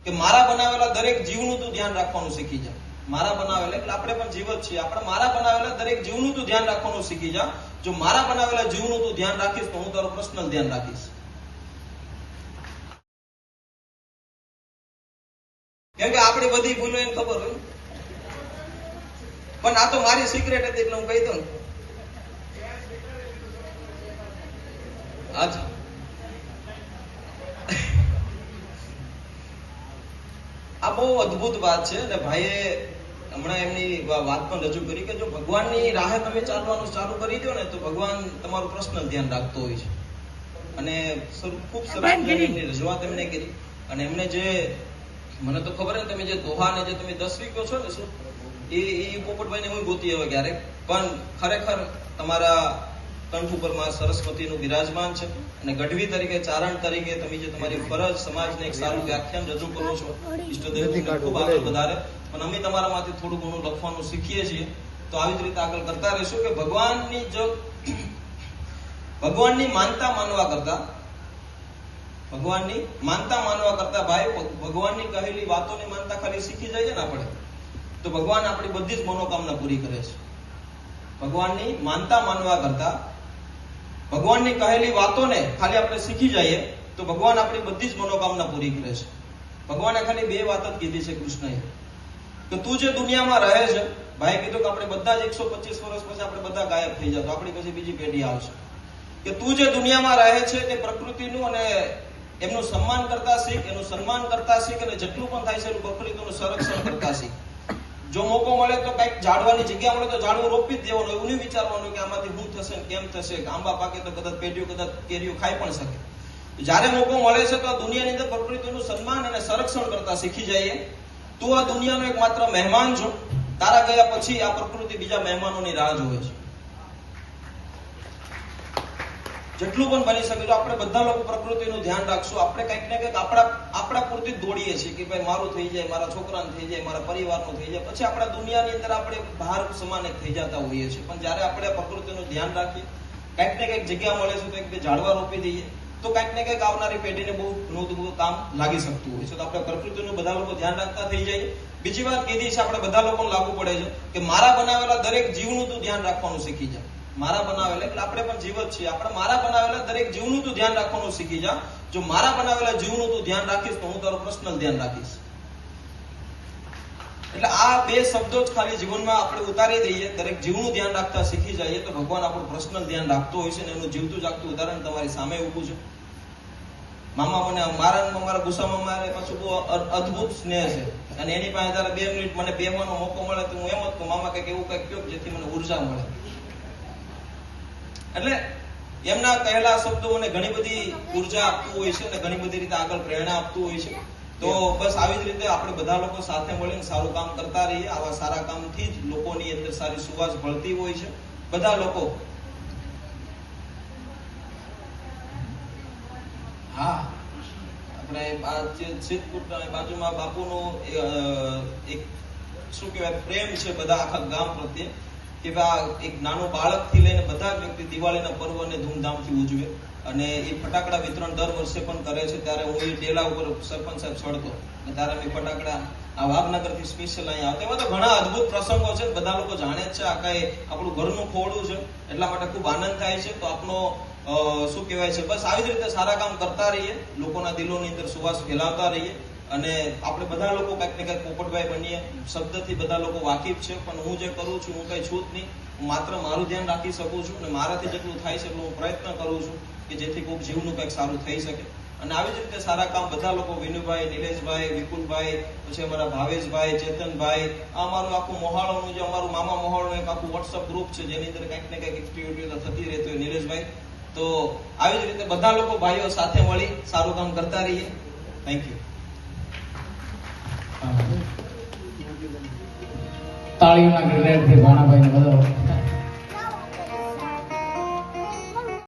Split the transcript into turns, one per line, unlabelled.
કે મારા બનાવેલા દરેક જીવનું તું ધ્યાન રાખવાનું શીખી જા. મારા બનાવેલા એટલે આપણે પણ જીવ જ છીએ. આપણે મારા બનાવેલા દરેક જીવનું તું ધ્યાન રાખવાનું શીખી જા. જો મારા બનાવેલા જીવનું તું ધ્યાન રાખીશ તો હું તારું પર્સનલ ધ્યાન રાખીશ. કેમ કે આપણી બધી ભૂલો એને ખબર હોય, પણ આ તો મારી સિક્રેટ હતી એટલે હું કહી દઉં. અચ્છા, આ બહુ અદ્ભુત વાત છે અને ભાઈએ હમણાં એમની વાત પણ રજૂ કરી કે જો ભગવાનની રાહે તમે ચાલવાનું ચાલુ કરી દો ને તો ભગવાન તમારું પર્સનલ ધ્યાન રાખતો હોય છે. અને ખૂબ સરસ એમની રજૂઆત એમને કરી. અને એમને જે મને તો ખબર ને તમે જે દોહા ને જે તમે 10 વીકો છો ને શું એ પોપટભાઈને હું ગોતી હવે ક્યારેક, પણ ખરેખર તમારા કંઠ ઉપર માં સરસ્વતીનું બિરાજમાન છે. અને ગઢવી તરીકે, ચારણ તરીકે તમે જે તમારી ફરજ સમાજને એક સારું વ્યાખ્યાન રજૂ કરો છો, ઈષ્ટદેવ ખૂબ આગળ વધારે. પણ અમે તમારામાંથી થોડું ઘણું લખવાનું શીખીએ છીએ તો આવી જ રીતે આગળ કરતા રહીશું કે ભગવાનની માનતા માનવા કરતા ભાઈ ભગવાનની કહેલી વાતોની માનતા ખાલી શીખી જઈએ ને આપણે તો ભગવાન આપણી બધી જ મનોકામના પૂરી કરે છે. ભગવાનની માનતા માનવા કરતા ભગવાનની કહેલી વાતોને ખાલી આપણે શીખી જઈએ તો ભગવાન આપણી બધી જ મનોકામના પૂરી કરે છે. ભગવાને ખાલી 2 વાત જ કીધી છે કૃષ્ણએ કે તું જે દુનિયામાં રહે છે, ભાઈ કીધું કે આપણે બધા જ 125 વર્ષ પછી આપણે બધા ગાયબ થઈ જાય તો આપણી પછી બીજી પેઢી આવશે, કે તું જે દુનિયામાં રહે છે તે પ્રકૃતિનું અને એમનું સન્માન કરતા શીખ, એનું સન્માન કરતા શીખ અને જેટલું પણ થાય છે એનું પ્રકૃતિનું સંરક્ષણ કરતા શીખ. જો મોકો મળે તો કઈક ઝાડવાની જગ્યા મળે તો ઝાડવું રોપી જ દેવાનું, એવું નહીં વિચારવાનું કે આમાંથી શું થશે કેમ થશે. આંબા પાકે તો કદાચ પેઢીઓ કદાચ કેરીઓ ખાઈ પણ શકે. જયારે મોકો મળે છે તો આ દુનિયાની અંદર પ્રકૃતિનું સન્માન અને સંરક્ષણ કરતા શીખી જઈએ. તું આ દુનિયાનો એક માત્ર મહેમાન છો. તારા ગયા પછી આ પ્રકૃતિ બીજા મહેમાનોની રાહ જોવે છે. જેટલું પણ બની શકે તો આપણે બધા લોકો પ્રકૃતિનું ધ્યાન રાખશું. આપણે કંઈક ને કંઈક આપણા પૂરતી જ દોડીએ છીએ કે ભાઈ મારું થઈ જાય, મારા છોકરાનું થઈ જાય, મારા પરિવારનું થઈ જાય, પછી આપણા દુનિયાની અંદર આપણે બહાર સમાન થઈ જતા હોઈએ છીએ. પણ જયારે આપણે પ્રકૃતિનું ધ્યાન રાખીએ, કંઈક ને કંઈક જગ્યા મળે છે તો એક બે ઝાડવા રોપી દઈએ તો કંઈક ને કંઈક આવનારી પેઢીને બહુ નવું કામ લાગી શકતું હોય છે. તો આપણે પ્રકૃતિનું બધા લોકો ધ્યાન રાખતા થઈ જાય. બીજી વાત કીધી છે આપણે બધા લોકોને લાગુ પડે છે કે મારા બનાવેલા દરેક જીવનું તું ધ્યાન રાખવાનું શીખી જા. મારા બનાવેલા એટલે આપણે પણ જીવ જ છીએ. આપણે મારા બનાવેલા દરેક જીવનું તું ધ્યાન રાખવાનું શીખી જા. જો મારા બનાવેલા જીવનું તું ધ્યાન રાખીશ તો હું તારું પર્સનલ ધ્યાન રાખીશ. એટલે આ 2 શબ્દો જ ખાલી જીવનમાં આપણે ઉતારી દઈએ, દરેક જીવનું ધ્યાન રાખતા શીખી જઈએ તો ભગવાન આપણું પર્સનલ ધ્યાન રાખતો હોય છે. અને એનું જીવતું જાગતું ઉદાહરણ તમારી સામે ઊભું છે. મારા ગુસ્સામાં મારે પાછું બહુ અદ્ભુત સ્નેહ છે અને એની પાસે જયારે 2 મિનિટ મને બેહવાનો મોકો મળે તો હું એમ જ કહું મામા કંઈક એવું કંઈક કહો જેથી મને ઉર્જા મળે. એટલે એમના કહેલા શબ્દો મને ઘણી બધી ઉર્જા આપતું હોય છે અને ઘણી બધી રીતે આગળ પ્રેરણા આપતું હોય છે. તો બસ આવી જ રીતે આપણે બધા લોકો સાથે મળીને સારું કામ કરતા રહીએ. આવા સારા કામથી જ લોકોની અંદર સારી સુવાસ ભળતી હોય છે. બધા લોકો હા આપણે આ જે સિદ્ધપુરના બાજુમાં બાપુનો એક શું કહેવાય પ્રેમ છે બધા આખા ગામ પ્રત્યે કે એક નાનું બાળકથી લઈને બધા જ વ્યક્તિ દિવાળીના પર્વને ધૂમધામથી ઉજવે અને એ ફટાકડા વિતરણ દર વર્ષે પણ કરે છે. ત્યારે હું એ ડેલા ઉપર સરપંચ સાહેબ ચડતો અને ત્યારે મેં ફટાકડા આ વાઘનગરથી સ્પેશિયલ અહીંયા આવતા. એમાં તો ઘણા અદ્ભુત પ્રસંગો છે, બધા લોકો જાણે જ છે. આ કઈ આપણું ઘરનું ખોડું છે એટલા માટે ખૂબ આનંદ થાય છે. તો આપણો શું કહેવાય છે બસ આવી જ રીતે સારા કામ કરતા રહીએ, લોકોના દિલોની અંદર સુવાસ ફેલાવતા રહીએ અને આપણે બધા લોકો કંઈક ને કંઈક પોપટભાઈ બનીએ. શબ્દથી બધા લોકો વાકેફ છે પણ હું જે કરું છું હું કઈ છું જ નહીં. હું માત્ર મારું ધ્યાન રાખી શકું છું અને મારાથી જેટલું થાય છે એટલું હું પ્રયત્ન કરું છું કે જેથી કોઈક જીવનું કંઈક સારું થઈ શકે. અને આવી જ રીતે સારા કામ બધા લોકો વિનુભાઈ, નિલેશભાઈ, વિપુલભાઈ, પછી અમારા ભાવેશભાઈ, ચેતનભાઈ, આ અમારું આખું મોહાળોનું જે અમારું મામા મોહાળોનું એક આખું વોટ્સઅપ ગ્રુપ છે જેની અંદર કંઈક ને કંઈક એક્ટિવિટી થતી રહેતી હોય નિલેશભાઈ. તો આવી જ રીતે બધા લોકો ભાઈઓ સાથે મળી સારું કામ કરતા રહીએ. Thank you.
તાળીઓના ગણગણાટથી ભાણાભાઈને બધો